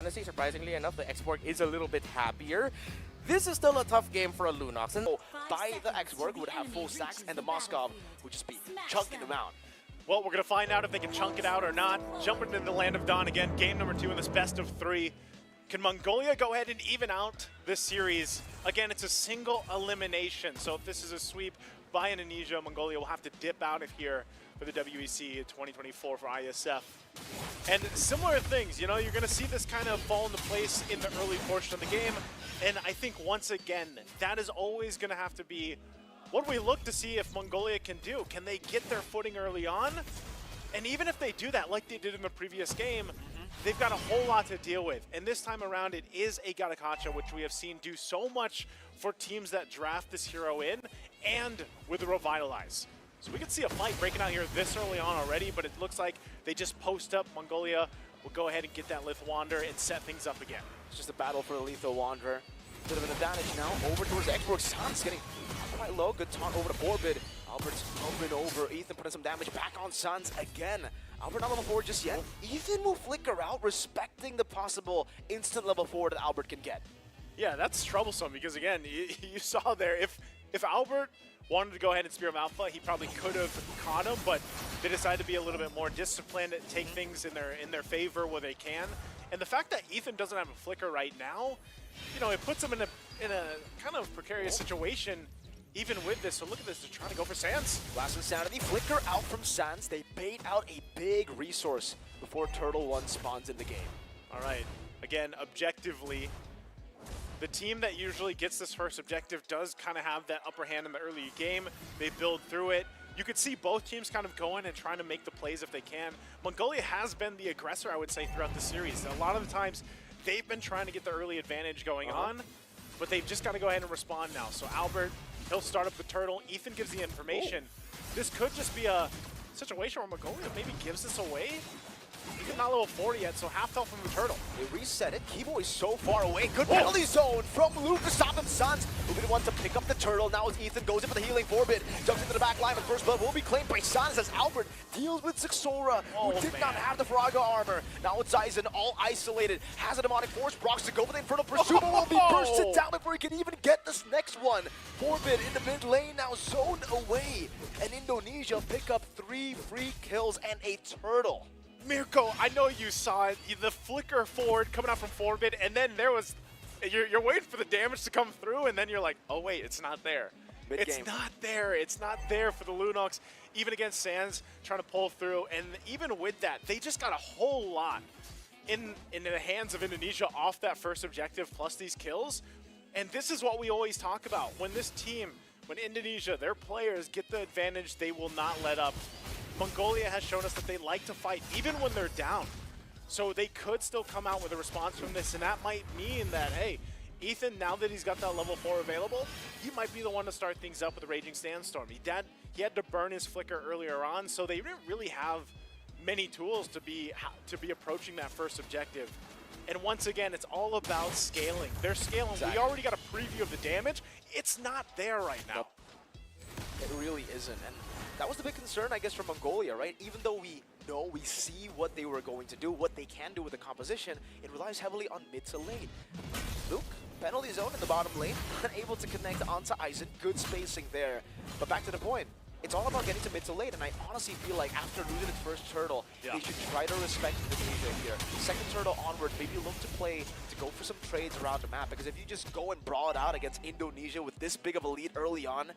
honestly, surprisingly enough, the X-Borg is a little bit happier. This is still a tough game for a Lunox, and by the X-Borg would have full stacks, and the Moskov would just be chunking them out. Well, we're going to find out if they can chunk it out or not. Jumping into the Land of Dawn again, game number 2 in this best of 3. Can Mongolia go ahead and even out this series? Again, it's a single elimination, so if this is a sweep by Indonesia, Mongolia will have to dip out of here for the WEC 2024 for Iesf. And similar things, you know, you're going to see this kind of fall into place in the early portion of the game, and I think once again, that is always going to have to be what we look to see if Mongolia can do. Can they get their footing early on? And even if they do that, like they did in the previous game, they've got a whole lot to deal with. And this time around, it is a Garakacha, which we have seen do so much for teams that draft this hero in, and with the Revitalize. So we could see a fight breaking out here this early on already, but it looks like they just post up. Mongolia will go ahead and get that Lethal Wanderer and set things up again. It's just a battle for the Lethal Wanderer. Bit of an advantage now, over towards X-Borg. Sans getting quite low, good taunt over to Forbid. Albert's moving over, Ethan putting some damage back on Sans again. Albert not level 4 just yet. Ethan will flicker out, respecting the possible instant level 4 that Albert can get. Yeah, that's troublesome because again, you saw there, if Albert wanted to go ahead and Spear of Alpha, he probably could have caught him, but they decided to be a little bit more disciplined, take things in their favor where they can. And the fact that Ethan doesn't have a flicker right now, you know, it puts him in a kind of precarious situation even with this. So look at this, they're trying to go for Sans. Last Insanity, flicker out from Sans. They bait out a big resource before Turtle 1 spawns in the game. All right, again, objectively, the team that usually gets this first objective does kind of have that upper hand in the early game. They build through it. You could see both teams kind of going and trying to make the plays if they can. Mongolia has been the aggressor, I would say, throughout the series. A lot of the times, they've been trying to get the early advantage going on, but they've just got to go ahead and respond now. So Albert, he'll start up the Turtle. Ethan gives the information. This could just be a situation where Mongolia maybe gives this away. He's not level 40 yet, so half health from the Turtle. They reset it. Kibo is so far away. Good penalty zone from Luke to stop him. Sans moving to want to pick up the Turtle. Now as Ethan goes in for the healing Forbid. Jumps into the back line, but first blood will be claimed by Sans as Albert deals with Zixora, who did not have the Faraga armor. Now it's Aizen all isolated. Has a demonic force. Brox to go for the Infernal Pursuit, but will be bursted down before he can even get this next one. Forbid in the mid lane now zoned away. And Indonesia pick up 3 free kills and a Turtle. Mirko, I know you saw it, the flicker forward coming out from Forbid, and then there was, you're waiting for the damage to come through, and then you're like, oh wait, it's not there. It's not there for the Lunox, even against Sans, trying to pull through, and even with that, they just got a whole lot in the hands of Indonesia off that first objective, plus these kills, and this is what we always talk about. When this team, when Indonesia, their players get the advantage, they will not let up. Mongolia has shown us that they like to fight even when they're down. So they could still come out with a response from this, and that might mean that, hey, Ethan, now that he's got that level 4 available, he might be the one to start things up with the Raging Sandstorm. He had to burn his flicker earlier on, so they didn't really have many tools to be approaching that first objective. And once again, it's all about scaling. They're scaling. Exactly. We already got a preview of the damage. It's not there right now. Nope. It really isn't. And that was the big concern, I guess, for Mongolia, right? Even though we see what they were going to do, what they can do with the composition, it relies heavily on mid to lane. Luke, penalty zone in the bottom lane, unable to connect onto Aizen. Good spacing there. But back to the point, it's all about getting to mid to lane, and I honestly feel like after losing its first Turtle, they should try to respect Indonesia here. Second Turtle onward, maybe look to go for some trades around the map, because if you just go and brawl it out against Indonesia with this big of a lead early on,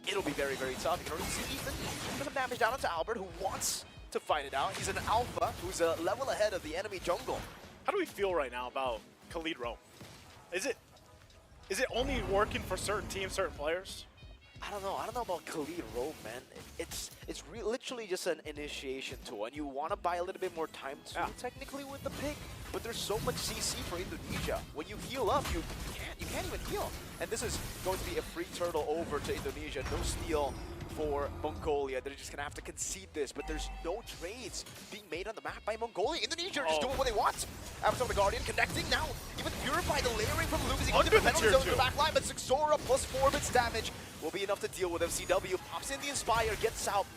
it'll be very, very tough. You can already see Ethan put some damage down onto Albert, who wants to fight it out. He's an alpha who's a level ahead of the enemy jungle. How do we feel right now about Khalid Rome? Is it only working for certain teams, certain players? I don't know about Khalid Rome, man. It's literally just an initiation tool, and you want to buy a little bit more time too, technically, with the pick. But there's so much CC for Indonesia. When you heal up, you can't even heal. And this is going to be a free Turtle over to Indonesia. No steal for Mongolia. They're just going to have to concede this, but there's no trades being made on the map by Mongolia. Indonesia are just doing what they want. Avatar the Guardian connecting now. Even Purify the layering from Lucas. He goes into the penalty zone in the back line, but Zixora plus Forbid's damage will be enough to deal with FCW. Pops in the Inspire, gets out.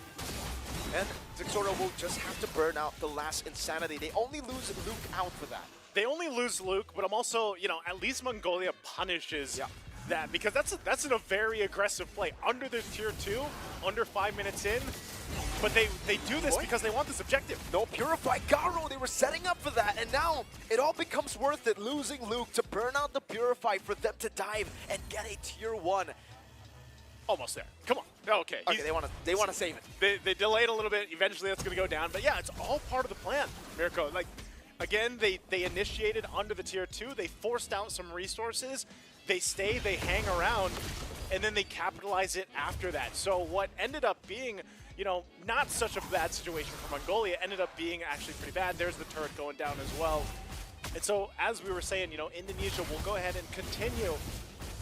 And Zixora will just have to burn out the last Insanity. They only lose Luke out for that. they only lose Luke, but I'm also, you know, at least Mongolia punishes that, because that's a very aggressive play. Under the tier 2, under 5 minutes in, but they do this because they want this objective. No, Purify Garo, they were setting up for that, and now it all becomes worth it, losing Luke to burn out the Purify for them to dive and get a tier 1. Almost there. Come on. Okay. Okay, they want to save it. They delayed a little bit. Eventually, that's going to go down. But yeah, it's all part of the plan, Mirko. Like, again, they initiated under the tier 2. They forced out some resources. They stay, they hang around, and then they capitalize it after that. So what ended up being, you know, not such a bad situation for Mongolia ended up being actually pretty bad. There's the turret going down as well. And so, as we were saying, you know, Indonesia will go ahead and continue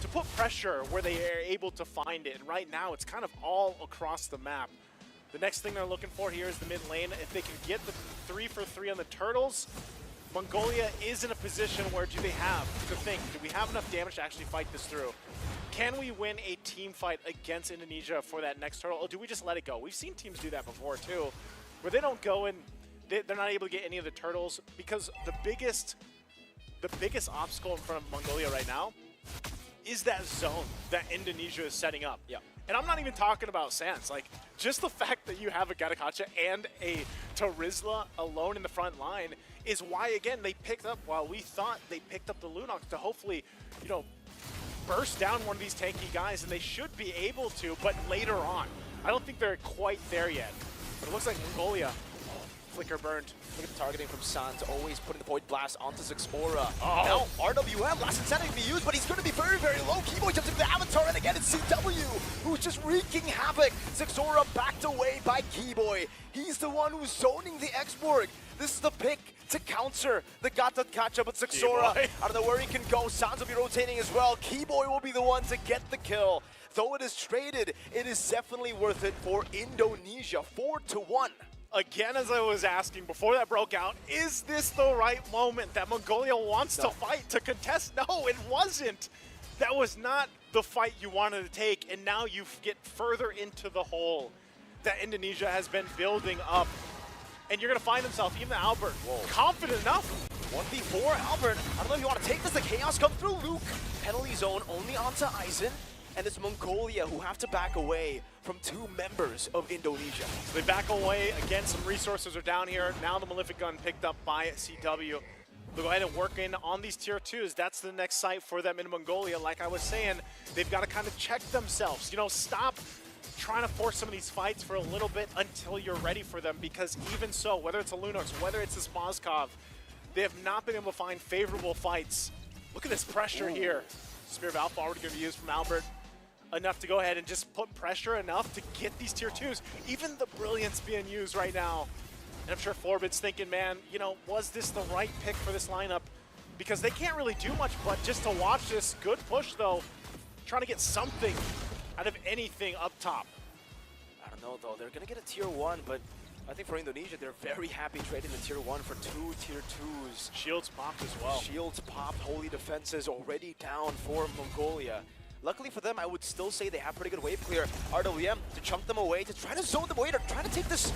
to put pressure where they are able to find it. And right now, it's kind of all across the map. The next thing they're looking for here is the mid lane. If they can get the 3 for 3 on the turtles, Mongolia is in a position where do they have to think, do we have enough damage to actually fight this through? Can we win a team fight against Indonesia for that next turtle, or do we just let it go? We've seen teams do that before too, where they don't go and they're not able to get any of the turtles, because the biggest obstacle in front of Mongolia right now is that zone that Indonesia is setting up. Yeah. And I'm not even talking about Sans. Like, just the fact that you have a Gatakacha and a Tarizla alone in the front line is why, again, they picked up, while we thought they picked up the Lunox to hopefully, you know, burst down one of these tanky guys, and they should be able to, but later on. I don't think they're quite there yet. But it looks like Mongolia, flicker burned. Look at the targeting from Sans, always putting the Void Blast onto Zixora. Now, RWM, last incentive to be used, but he's going to be very, very low. Keyboy jumps into the Avatar, and again, it's CW, who's just wreaking havoc. Zixora backed away by Keyboy. He's the one who's zoning the X-Borg. This is the pick to counter the Gatakacha, but Zixora, I don't know where he can go. Sans will be rotating as well. Keyboy will be the one to get the kill. Though it is traded, it is definitely worth it for Indonesia, 4-1. Again, as I was asking before that broke out, is this the right moment that Mongolia wants to fight, to contest? No, it wasn't. That was not the fight you wanted to take, and now you get further into the hole that Indonesia has been building up. And you're going to find himself, even Albert, confident enough. 1v4, Albert. I don't know if you want to take this. The Chaos come through. Luke, penalty zone only onto Aizen. And it's Mongolia who have to back away from 2 members of Indonesia. So they back away. Again, some resources are down here. Now the Malefic Gun picked up by CW. They'll go ahead and work in on these tier 2s. That's the next site for them in Mongolia. Like I was saying, they've got to kind of check themselves. You know, stop trying to force some of these fights for a little bit until you're ready for them, because even so, whether it's a Lunox, whether it's a Smozkov, they have not been able to find favorable fights. Look at this pressure here. Spear of Alpha already going to be used from Albert. Enough to go ahead and just put pressure enough to get these tier 2s. Even the Brilliance being used right now. And I'm sure Forbid's thinking, man, you know, was this the right pick for this lineup? Because they can't really do much but just to watch this. Good push, though. Trying to get something out of anything up top. I don't know, though. They're going to get a tier 1, but I think for Indonesia, they're very happy trading the tier 1 for 2 tier 2s. Shields popped as well. Shields popped. Holy defenses already down for Mongolia. Luckily for them, I would still say they have pretty good wave clear. RWM to chunk them away, to try to zone them away, to try to take this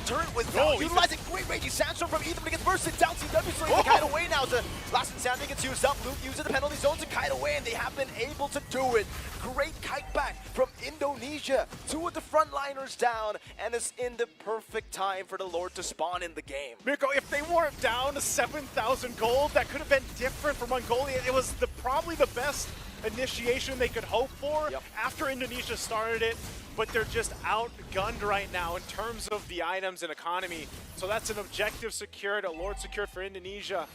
turret without utilizing great raging sandstorm from Ethan, but he gets bursted down. CW starting to kite away now. The last insanity gets used up. Luke uses the penalty zone to kite away, and they have been able to do it. Great kite back from Indonesia. 2 of the frontliners down, and it's in the perfect time for the Lord to spawn in the game. Mirko, if they weren't down to 7,000 gold, that could have been different for Mongolia. It was probably the best initiation they could hope for after Indonesia started it, but they're just outgunned right now in terms of the items and economy. So that's an objective secured, a Lord secured for Indonesia.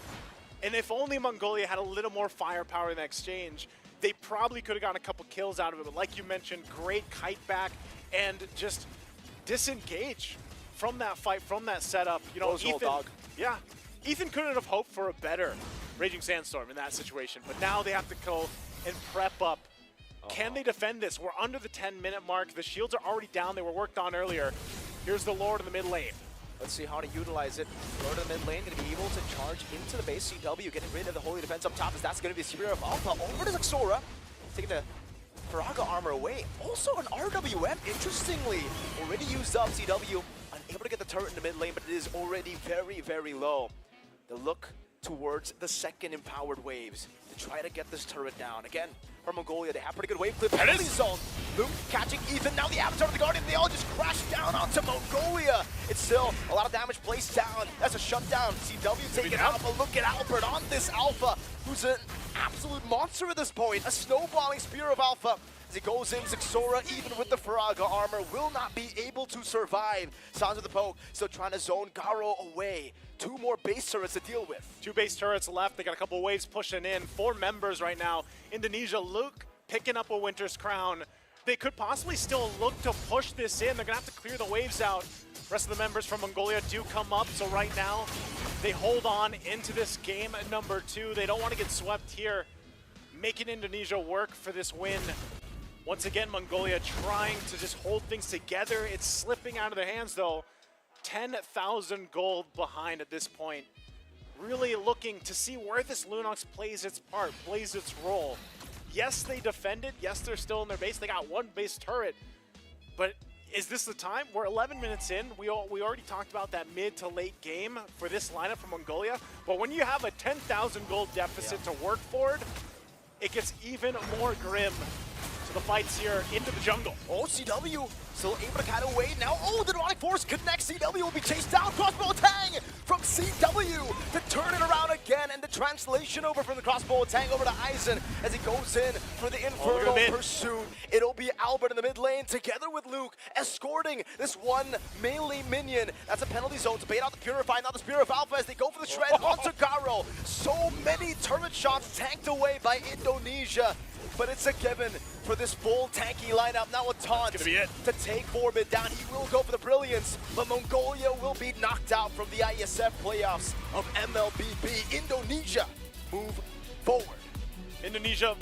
And if only Mongolia had a little more firepower in the exchange, they probably could have gotten a couple kills out of it. But like you mentioned, great kite back and just disengage from that fight, from that setup. You know, Ethan couldn't have hoped for a better Raging Sandstorm in that situation, but now they have to go and prep up. Can they defend this? We're under the 10-minute mark. The shields are already down. They were worked on earlier. Here's the Lord in the mid lane. Let's see how to utilize it. Lord in the mid lane going to be able to charge into the base. CW getting rid of the Holy Defense up top, as that's going to be a Spear of Alpha over to Zixora. Taking the Faraga armor away. Also an RWM, interestingly, already used up. CW unable to get the turret in the mid lane, but it is already very, very low. The look towards the second empowered waves to try to get this turret down. Again, from Mongolia, they have pretty good wave clip. Penalty zone. Luke catching Ethan. Now the Avatar of the Guardian. They all just crash down onto Mongolia. It's still a lot of damage placed down. That's a shutdown. CW taking out, but look at Albert on this Alpha, who's an absolute monster at this point. A snowballing Spear of Alpha. As he goes in, Zixora, even with the Faraga armor, will not be able to survive. Sounds of the Poke, still trying to zone Garo away. 2 more base turrets to deal with. 2 base turrets left. They got a couple waves pushing in. 4 members right now. Indonesia, Luke picking up a Winter's Crown. They could possibly still look to push this in. They're going to have to clear the waves out. Rest of the members from Mongolia do come up. So right now, they hold on into this game at number 2. They don't want to get swept here. Making Indonesia work for this win. Once again, Mongolia trying to just hold things together. It's slipping out of their hands, though. 10,000 gold behind at this point. Really looking to see where this Lunox plays its part, plays its role. Yes, they defended. Yes, they're still in their base. They got 1 base turret. But is this the time? We're 11 minutes in. We already talked about that mid to late game for this lineup from Mongolia. But when you have a 10,000 gold deficit to work for, it gets even more grim. The fights here into the jungle. Oh, CW still able to cut away now. Oh, the Demonic Force connects. CW will be chased down. Crossbow Tang from CW to turn it around again. And the translation over from the Crossbow Tang over to Eisen as he goes in for the Infernal Pursuit. It'll be Albert in the mid lane together with Luke escorting this one melee minion. That's a penalty zone to bait out the Purify. Now the Spear of Alpha as they go for the shred onto Garo. So many turret shots tanked away by Indonesia. But it's a given for this full tanky lineup. Now a taunt to take Forbid down. He will go for the Brilliance, but Mongolia will be knocked out from the Iesf playoffs of MLBB. Indonesia move forward. Indonesia